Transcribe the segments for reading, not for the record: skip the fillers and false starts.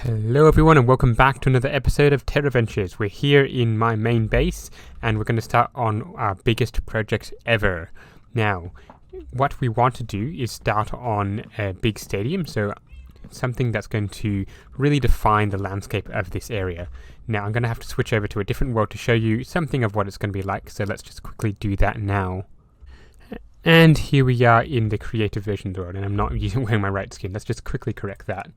Hello everyone and welcome back to another episode of TerraVentures. We're here in my main base and we're going to start on our biggest project ever. Now, what we want to do is start on a big stadium, so something that's going to really define the landscape of this area. Now, I'm going to have to switch over to a different world to show you something of what it's going to be like, so let's just quickly do that now. And here we are in the creative version world, and I'm not wearing my right skin. Let's just quickly correct that.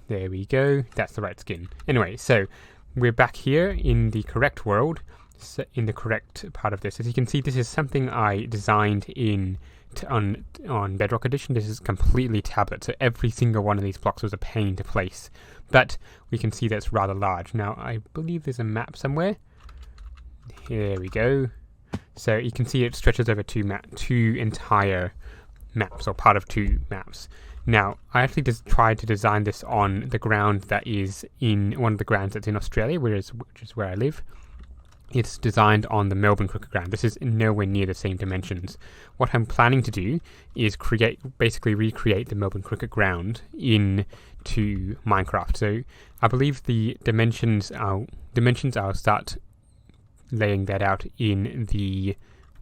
There we go, that's the right skin. Anyway, so we're back here in the correct world, so in the correct part of this. As you can see, this is something I designed on Bedrock Edition. This is completely tablet, so every single one of these blocks was a pain to place. But we can see that it's rather large. Now, I believe there's a map somewhere. Here we go. So you can see it stretches over two entire maps, or part of two maps. Now, I actually just tried to design this on the ground that is in one of the grounds that's in Australia, which is where I live. It's designed on the Melbourne Cricket Ground. This is nowhere near the same dimensions. What I'm planning to do is basically recreate the Melbourne Cricket Ground into Minecraft. So I believe the dimensions I'll start laying that out in the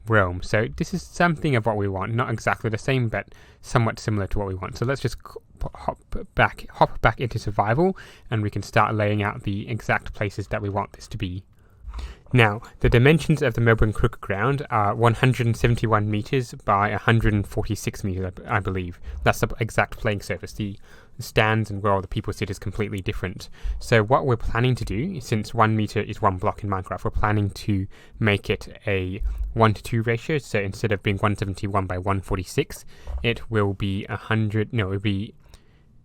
realm. So this is something of what we want, not exactly the same, but somewhat similar to what we want. So let's just hop back into survival, and we can start laying out the exact places that we want this to be. Now, the dimensions of the Melbourne Cricket Ground are 171 meters by 146 meters, I believe. That's the exact playing surface. The stands and where all the people sit is completely different. So what we're planning to do, since 1 meter is one block in Minecraft, we're planning to make it a 1:2 ratio. So instead of being 171 by 146, it will be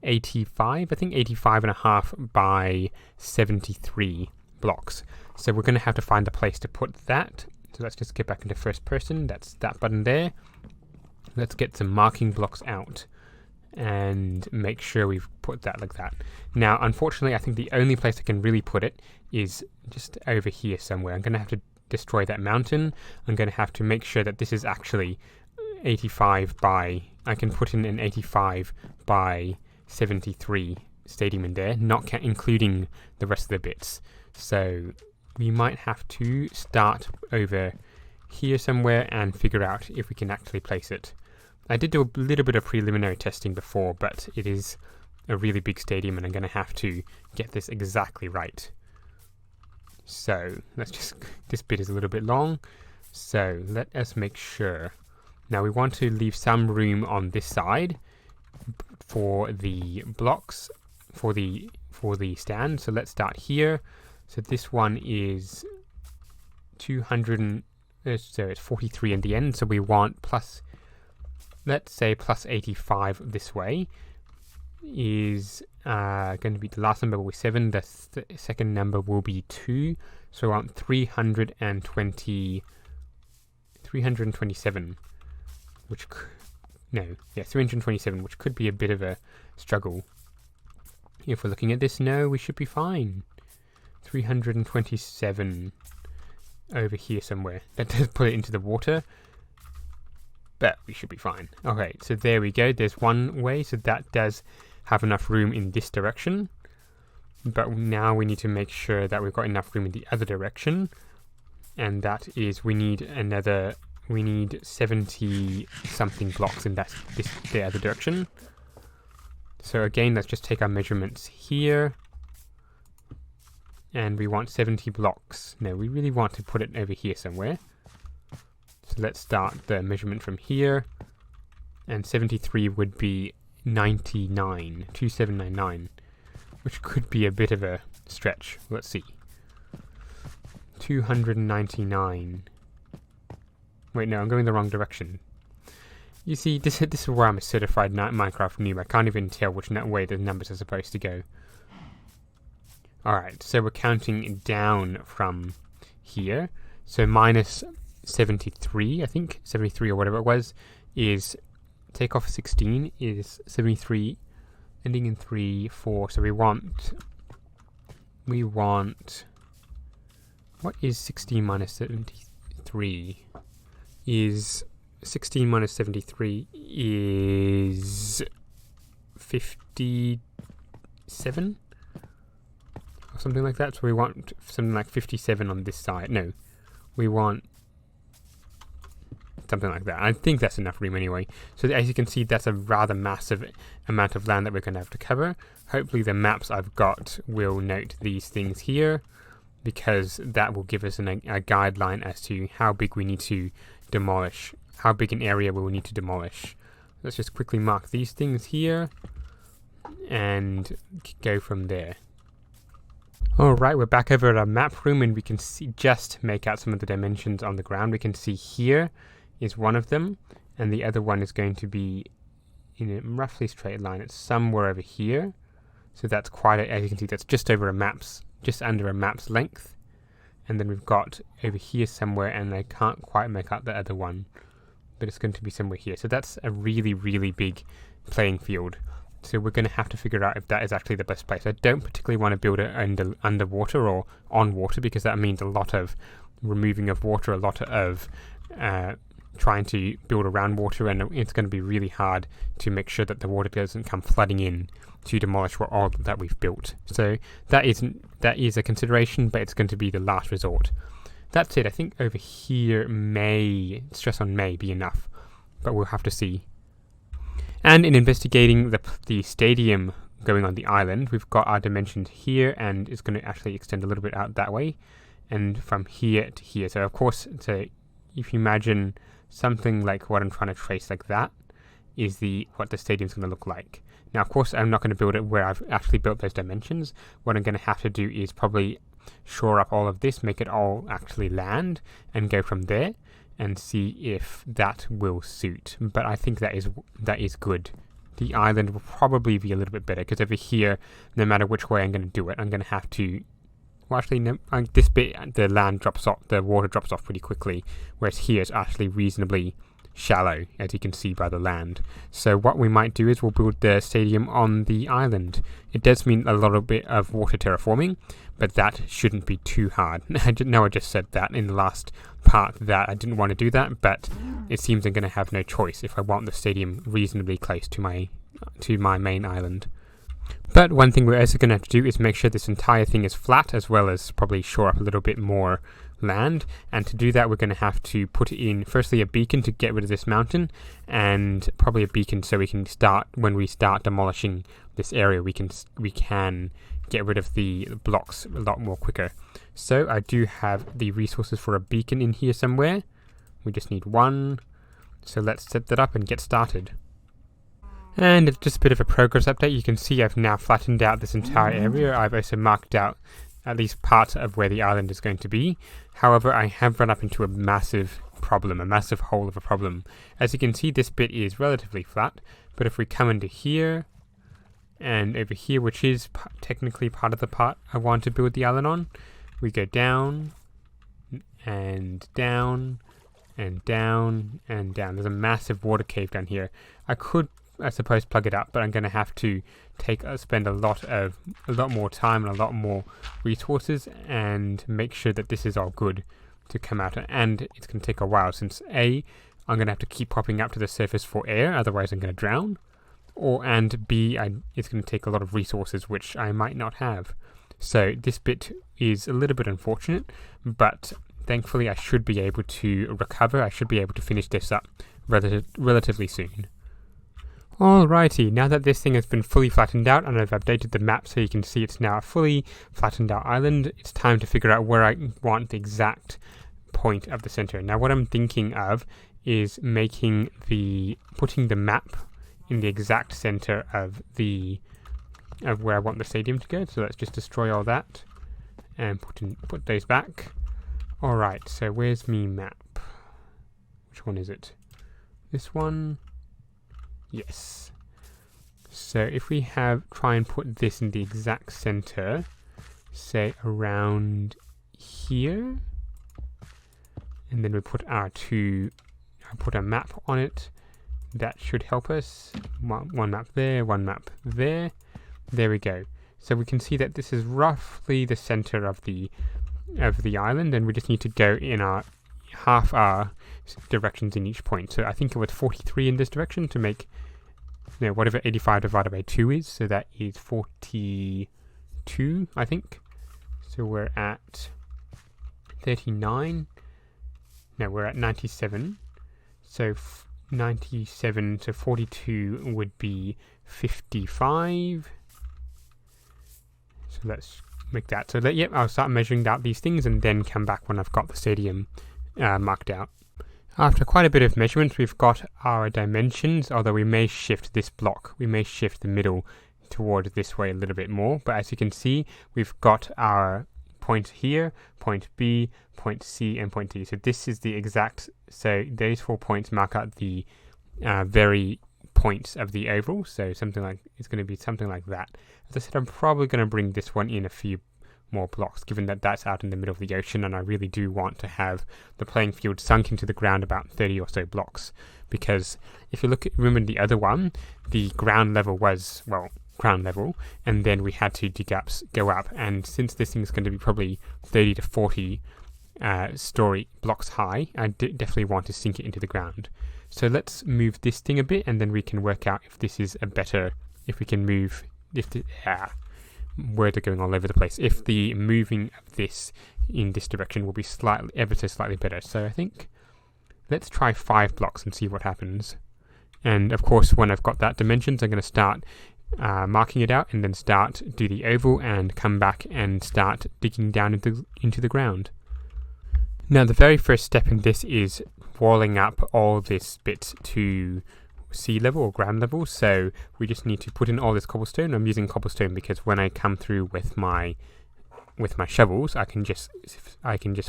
85, I think 85 and a half by 73 blocks. So we're going to have to find the place to put that. So let's just get back into first person. That's that button there. Let's get some marking blocks out and make sure we've put that like that. Now, unfortunately, I think the only place I can really put it is just over here somewhere. I'm going to have to destroy that mountain. I'm going to have to make sure that this is actually 85 by... I can put in an 85 by 73 stadium in there, not including the rest of the bits. So we might have to start over here somewhere and figure out if we can actually place it. I did do a little bit of preliminary testing before, but it is a really big stadium and I'm going to have to get this exactly right. So this bit is a little bit long, so let us make sure. Now we want to leave some room on this side for the blocks, for the stand. So let's start here. So this one is 200, so it's 43 in the end. So we want plus, let's say plus 85 this way is going to be, the last number will be 7, the second number will be 2. So we want 327, which, 327, which could be a bit of a struggle. If we're looking at this, no, we should be fine. 327 over here somewhere. That does put it into the water, but we should be fine. Okay, so there we go. There's one way, so that does have enough room in this direction. But now we need to make sure that we've got enough room in the other direction, and that is we need 70 something blocks in the other direction. So again, let's just take our measurements here. And we want 70 blocks. No, we really want to put it over here somewhere. So let's start the measurement from here. And 73 would be 2799, which could be a bit of a stretch. Let's see. 299. Wait, no, I'm going the wrong direction. You see, this is where I'm a certified Minecraft noob. I can't even tell which way the numbers are supposed to go. Alright, so we're counting down from here. So minus 73, I think, 73 or whatever it was, is, take off 16 is 73, ending in 3, 4. So we want, what is 16 minus 73? Is 16 minus 73 is 57? something like that. So we want something like 57 on this side. No, we want something like that. I think that's enough room anyway. So as you can see, that's a rather massive amount of land that we're going to have to cover. Hopefully the maps I've got will note these things here, because that will give us a guideline as to how big we need to demolish, how big an area we will need to demolish. Let's just quickly mark these things here and go from there. Alright, we're back over at our map room, and we can see, just make out some of the dimensions on the ground. We can see here is one of them, and the other one is going to be in a roughly straight line. It's somewhere over here. So that's quite as you can see, that's just over a map's, just under a map's length. And then we've got over here somewhere, and I can't quite make out the other one, but it's going to be somewhere here. So that's a really, really big playing field. So we're going to have to figure out if that is actually the best place. I don't particularly want to build it underwater or on water, because that means a lot of removing of water, a lot of trying to build around water, and it's going to be really hard to make sure that the water doesn't come flooding in to demolish all that we've built. So that is a consideration, but it's going to be the last resort. That said, I think over here may, stress on may, be enough, but we'll have to see. And in investigating the stadium going on the island, we've got our dimensions here, and it's going to actually extend a little bit out that way, and from here to here. So of course, so if you imagine something like what I'm trying to trace like that, is what the stadium's going to look like. Now, of course, I'm not going to build it where I've actually built those dimensions. What I'm going to have to do is probably shore up all of this, make it all actually land, and go from there and see if that will suit. But I think that is good. The island will probably be a little bit better, because over here, no matter which way I'm going to do it, I'm going to have to. Well, actually, no, this bit, the land drops off, the water drops off pretty quickly, whereas here it's actually reasonably shallow, as you can see by the land. So what we might do is we'll build the stadium on the island. It does mean a little bit of water terraforming, but that shouldn't be too hard. I just said that in the last part that I didn't want to do that, but it seems I'm going to have no choice if I want the stadium reasonably close to my main island. But one thing we're also going to have to do is make sure this entire thing is flat, as well as probably shore up a little bit more land. And to do that, we're going to have to put in firstly a beacon to get rid of this mountain, and probably a beacon so we can start, when we start demolishing this area, we can get rid of the blocks a lot more quicker. So I do have the resources for a beacon in here somewhere. We just need one. So let's set that up and get started. And just a bit of a progress update. You can see I've now flattened out this entire area. I've also marked out at least part of where the island is going to be. However, I have run up into a massive problem, a massive hole of a problem. As you can see, this bit is relatively flat, but if we come into here and over here, which is technically part of the part I want to build the island on, we go down and down and down and down. There's a massive water cave down here. I could, I suppose, plug it up, but I'm going to have to spend a lot more time and a lot more resources and make sure that this is all good to come out. And it's going to take a while, since A, I'm going to have to keep popping up to the surface for air, otherwise I'm going to drown, and B, it's going to take a lot of resources which I might not have. So this bit is a little bit unfortunate, but thankfully I should be able to recover. I should be able to finish this up relatively soon. Alrighty, now that this thing has been fully flattened out and I've updated the map so you can see it's now a fully flattened out island, it's time to figure out where I want the exact point of the center. Now what I'm thinking of is putting the map in the exact center of where I want the stadium to go. So let's just destroy all that and put those back. Alright, so where's me map? Which one is it? This one? Yes. So if we try and put this in the exact center, say around here, and then we put put a map on it, that should help us. One map there, one map there. There we go. So we can see that this is roughly the center of the island, and we just need to go in half our directions in each point. So I think it was 43 in this direction to make, whatever 85 divided by 2 is. So that is 42, I think. So we're at 39. No, we're at 97. So 97 to 42 would be 55. So let's make that. So that, yep, I'll start measuring out these things and then come back when I've got the stadium marked out. After quite a bit of measurements, we've got our dimensions, although we may shift this block. We may shift the middle towards this way a little bit more. But as you can see, we've got our point here, point B, point C, and point D. So this is the exact, so those 4 points mark out the very points of the oval. So something like, it's going to be something like that. As I said, I'm probably going to bring this one in a few more blocks, given that that's out in the middle of the ocean, and I really do want to have the playing field sunk into the ground about 30 or so blocks. Because if you look at, remember the other one, the ground level was, well, ground level, and then we had to go up, and since this thing is going to be probably 30 to 40 story blocks high, I definitely want to sink it into the ground. So let's move this thing a bit, and then we can work out if this is a better, if we can move, if the, words are going all over the place, if the moving of this in this direction will be slightly, ever so slightly better. So I think let's try 5 blocks and see what happens. And of course, when I've got that dimensions, I'm going to start marking it out, and then do the oval and come back and start digging down into the ground. Now the very first step in this is walling up all this bit to sea level or ground level. So we just need to put in all this cobblestone. I'm using cobblestone because when I come through with my shovels, I can just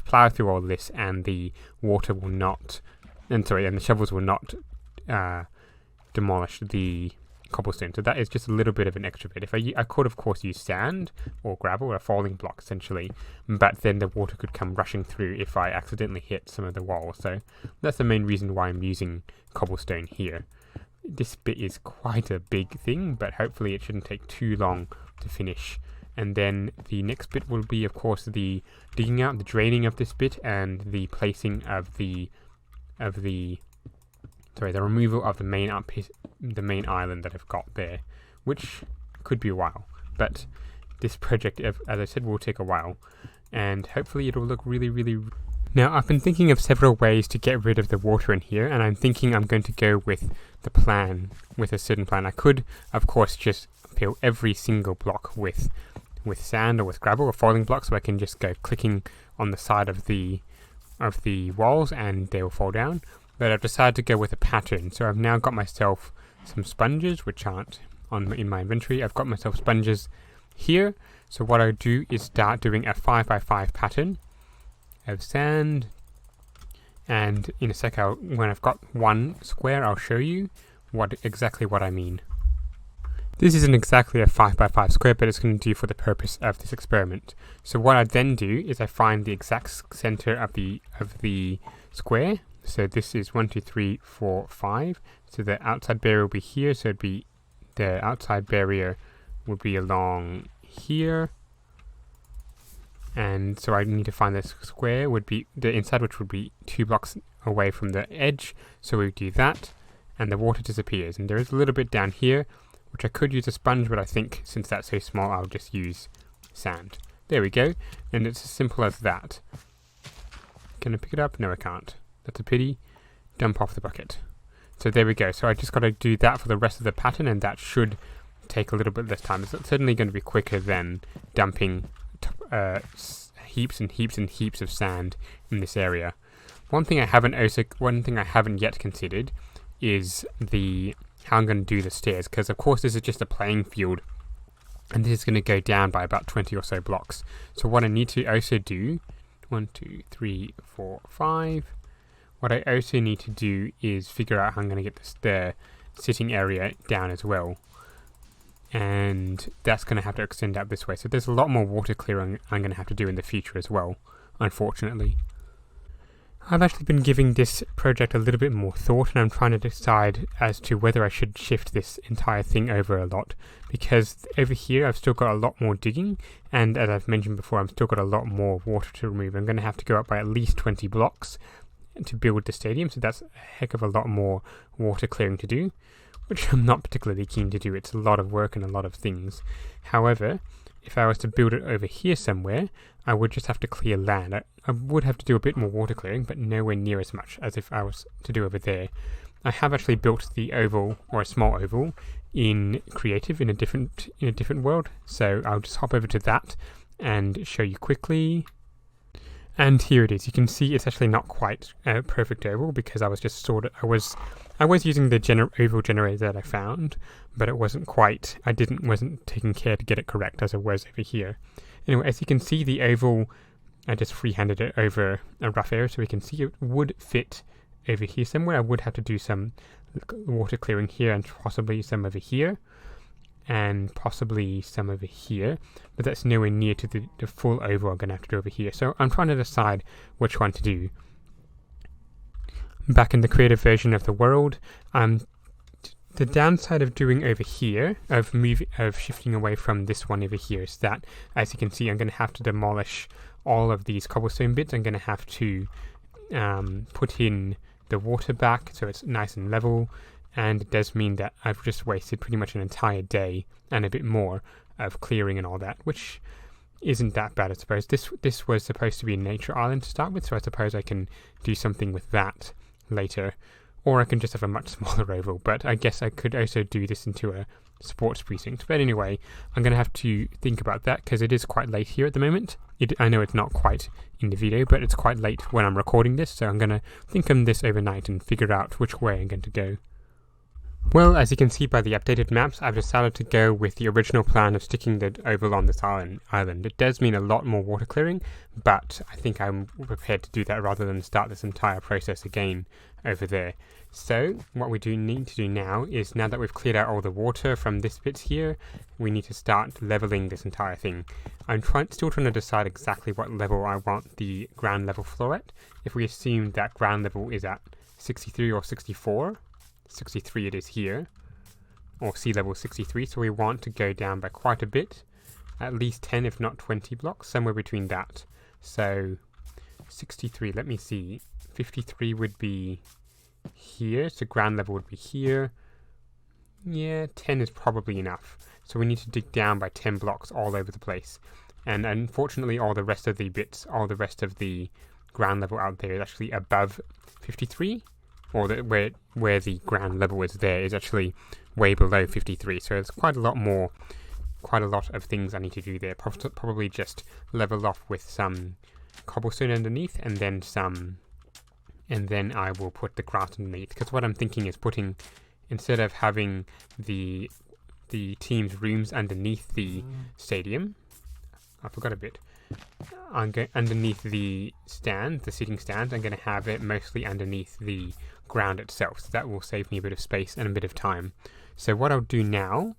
plow through all this, and the water will not, and the shovels will not demolish the cobblestone. So that is just a little bit of an extra bit. If I could of course use sand or gravel or a falling block essentially, but then the water could come rushing through if I accidentally hit some of the walls. So that's the main reason why I'm using cobblestone here. This bit is quite a big thing, but hopefully it shouldn't take too long to finish. And then the next bit will be of course the digging out, the draining of this bit, and the placing of the removal of the main island that I've got there, which could be a while. But this project, as I said, will take a while, and hopefully it'll look really. Now I've been thinking of several ways to get rid of the water in here, and I'm thinking I'm going to go with a certain plan. I could, of course, just fill every single block with sand or with gravel or falling blocks, so I can just go clicking on the side of the walls and they will fall down. But I've decided to go with a pattern. So I've now got myself some sponges, which aren't in my inventory. I've got myself sponges here. So what I do is start doing a 5x5 pattern of sand. And in a sec, when I've got one square, I'll show you exactly what I mean. This isn't exactly a 5x5 square, but it's going to do for the purpose of this experiment. So what I then do is I find the exact center of the square. So this is 1, 2, 3, 4, 5. So the outside barrier will be here. So the outside barrier will be along here. And so I need to find this square would be the inside, which would be 2 blocks away from the edge. So we do that, and the water disappears. And there is a little bit down here, which I could use a sponge, but I think since that's so small, I'll just use sand. There we go. And it's as simple as that. Can I pick it up? No, I can't. That's a pity. Dump off the bucket. So there we go. So I just got to do that for the rest of the pattern, and that should take a little bit less time. It's certainly going to be quicker than dumping heaps and heaps and heaps of sand in this area. One thing I haven't yet considered is how I'm going to do the stairs, because of course this is just a playing field, and this is going to go down by about 20 or so blocks. So what I need to also do, 1, 2, 3, 4, 5. What I also need to do is figure out how I'm going to get the sitting area down as well. And that's going to have to extend out this way. So there's a lot more water clearing I'm going to have to do in the future as well, unfortunately. I've actually been giving this project a little bit more thought, and I'm trying to decide as to whether I should shift this entire thing over a lot, because over here I've still got a lot more digging, and as I've mentioned before, I've still got a lot more water to remove. I'm going to have to go up by at least 20 blocks to build the stadium, so that's a heck of a lot more water clearing to do, which I'm not particularly keen to do. It's a lot of work and a lot of things. However, if I was to build it over here somewhere, I would just have to clear land. I would have to do a bit more water clearing, but nowhere near as much as if I was to do over there. I have actually built the oval, or a small oval, in creative in a different world. So I'll just hop over to that and show you quickly. And here it is. You can see it's actually not quite a perfect oval because I was just I was using the oval generator that I found, but it wasn't quite. Wasn't taking care to get it correct as it was over here. Anyway, as you can see, the oval, I just freehanded it over a rough area so we can see it would fit over here somewhere. I would have to do some water clearing here and possibly some over here and possibly some over here, but that's nowhere near to the full oval I'm going to have to do over here. So I'm trying to decide which one to do. Back in the creative version of the world, the downside of doing over here, of shifting away from this one over here, is that, as you can see, I'm going to have to demolish all of these cobblestone bits. I'm going to have to put in the water back so it's nice and level, and it does mean that I've just wasted pretty much an entire day and a bit more of clearing and all that, which isn't that bad, I suppose. This was supposed to be a nature island to start with, so I suppose I can do something with that later, or I can just have a much smaller oval, but I guess I could also do this into a sports precinct. But anyway, I'm going to have to think about that because it is quite late here at the moment. I know it's not quite in the video, but it's quite late when I'm recording this, so I'm going to think on this overnight and figure out which way I'm going to go. Well, as you can see by the updated maps, I've decided to go with the original plan of sticking the oval on this island. It does mean a lot more water clearing, but I think I'm prepared to do that rather than start this entire process again over there. So what we do need to do now is, now that we've cleared out all the water from this bit here, we need to start leveling this entire thing. I'm still trying to decide exactly what level I want the ground level floor at. If we assume that ground level is at 63 or 64, 63 it is here, or sea level 63, so we want to go down by quite a bit, at least 10 if not 20 blocks, somewhere between that. So 63, let me see, 53 would be here, so ground level would be here. Yeah, 10 is probably enough, so we need to dig down by 10 blocks all over the place, and unfortunately all the rest of the bits, all the rest of the ground level out there is actually above 53, or where the ground level is there is actually way below 53, so there's quite a lot of things I need to do there. Probably just level off with some cobblestone underneath, and then I will put the grass underneath, because what I'm thinking is putting, instead of having the team's rooms underneath the stadium, I forgot a bit, underneath the stand, the seating stand, I'm going to have it mostly underneath the ground itself, so that will save me a bit of space and a bit of time. So what I'll do now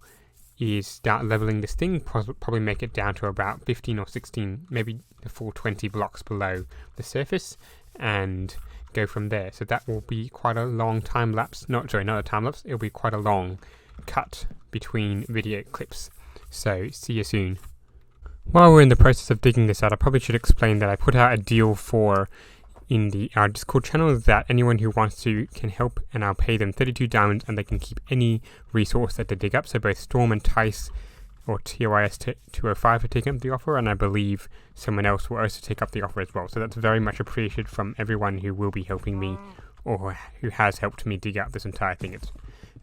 is start leveling this thing, probably make it down to about 15 or 16, maybe the full 20 blocks below the surface, and go from there. So that will be quite a long time lapse, not a time lapse, it'll be quite a long cut between video clips. So see you soon. While we're in the process of digging this out, I probably should explain that I put out a deal in our Discord channel that anyone who wants to can help, and I'll pay them 32 diamonds and they can keep any resource that they dig up. So both Storm and Tice, or TOIS 205, are taking up the offer, and I believe someone else will also take up the offer as well. So that's very much appreciated from everyone who will be helping me, or who has helped me dig out this entire thing. It's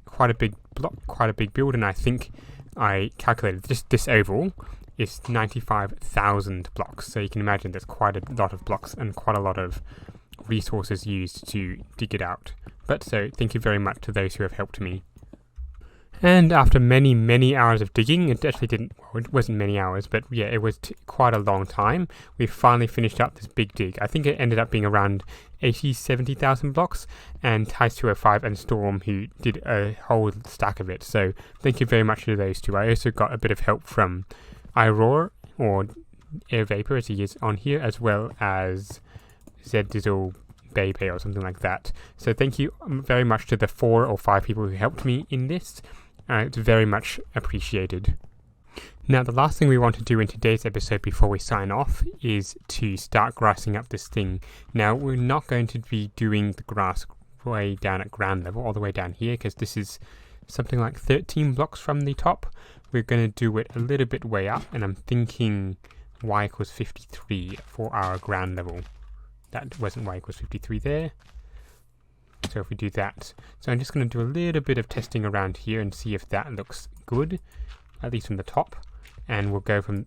quite a big block, quite a big build, and I think I calculated this oval is 95,000 blocks, so you can imagine there's quite a lot of blocks and quite a lot of resources used to dig it out. But so thank you very much to those who have helped me. And after many hours of digging, it wasn't many hours, but yeah, it was quite a long time, we finally finished up this big dig. I think it ended up being around 70,000 blocks, and Tice 205 and Storm, who did a whole stack of it, so thank you very much to those two. I also got a bit of help from iRoar, or Air Vapor as he is on here, as well as Zdizzle Bebe or something like that. So thank you very much to the 4 or 5 people who helped me in this. It's very much appreciated. Now, the last thing we want to do in today's episode before we sign off is to start grassing up this thing. Now, we're not going to be doing the grass way down at ground level, all the way down here, because this is something like 13 blocks from the top. We're going to do it a little bit way up, and I'm thinking y equals 53 for our ground level. That wasn't y equals 53 there. So if we do that, so I'm just going to do a little bit of testing around here and see if that looks good, at least from the top, and we'll go from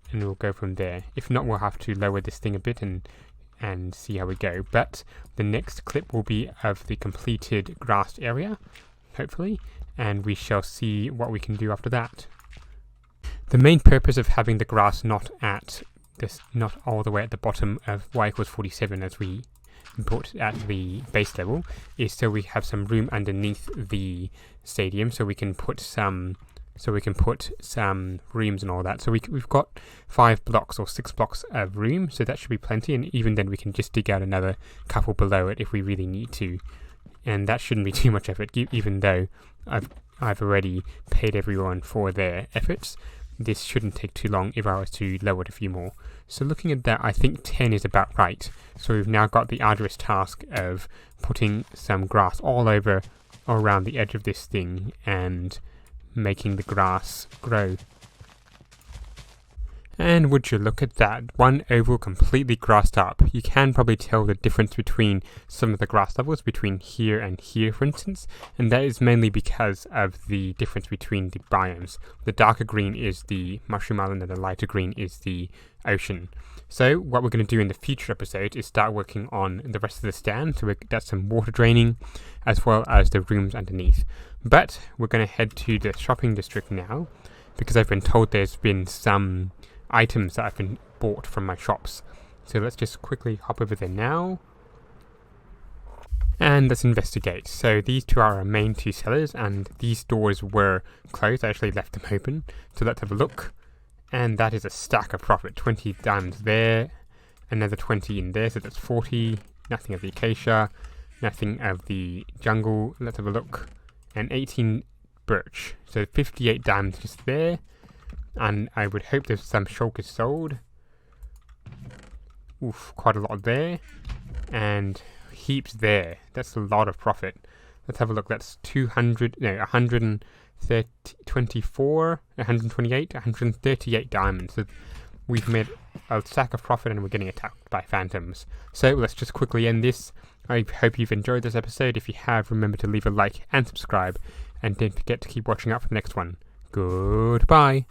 there. If not, we'll have to lower this thing a bit and see how we go. But the next clip will be of the completed grassed area, hopefully, and we shall see what we can do after that. The main purpose of having the grass not all the way at the bottom of y equals 47 as we put at the base level is so we have some room underneath the stadium, so we can put some rooms and all that. So we've got 5 blocks or 6 blocks of room, so that should be plenty, and even then we can just dig out another couple below it if we really need to, and that shouldn't be too much effort. Even though I've already paid everyone for their efforts, this shouldn't take too long if I was to lower it a few more. So looking at that, I think 10 is about right. So we've now got the arduous task of putting some grass all around the edge of this thing and making the grass grow. And would you look at that, one oval completely grassed up. You can probably tell the difference between some of the grass levels between here and here, for instance, and that is mainly because of the difference between the biomes. The darker green is the mushroom island and the lighter green is the ocean. So what we're going to do in the future episodes is start working on the rest of the stand, so that's some water draining as well as the rooms underneath. But we're going to head to the shopping district now, because I've been told there's been some items that I've been bought from my shops. So let's just quickly hop over there now and let's investigate. So these two are our main 2 sellers, and these doors were closed. I actually left them open, so let's have a look. And that is a stack of profit. 20 diamonds there, another 20 in there, so that's 40. Nothing of the acacia, nothing of the jungle. Let's have a look. And 18 birch, so 58 diamonds just there. And I would hope there's some shulkers sold. Oof, quite a lot there. And heaps there. That's a lot of profit. Let's have a look. That's 138 diamonds. So we've made a stack of profit and we're getting attacked by phantoms. So let's just quickly end this. I hope you've enjoyed this episode. If you have, remember to leave a like and subscribe. And don't forget to keep watching out for the next one. Goodbye.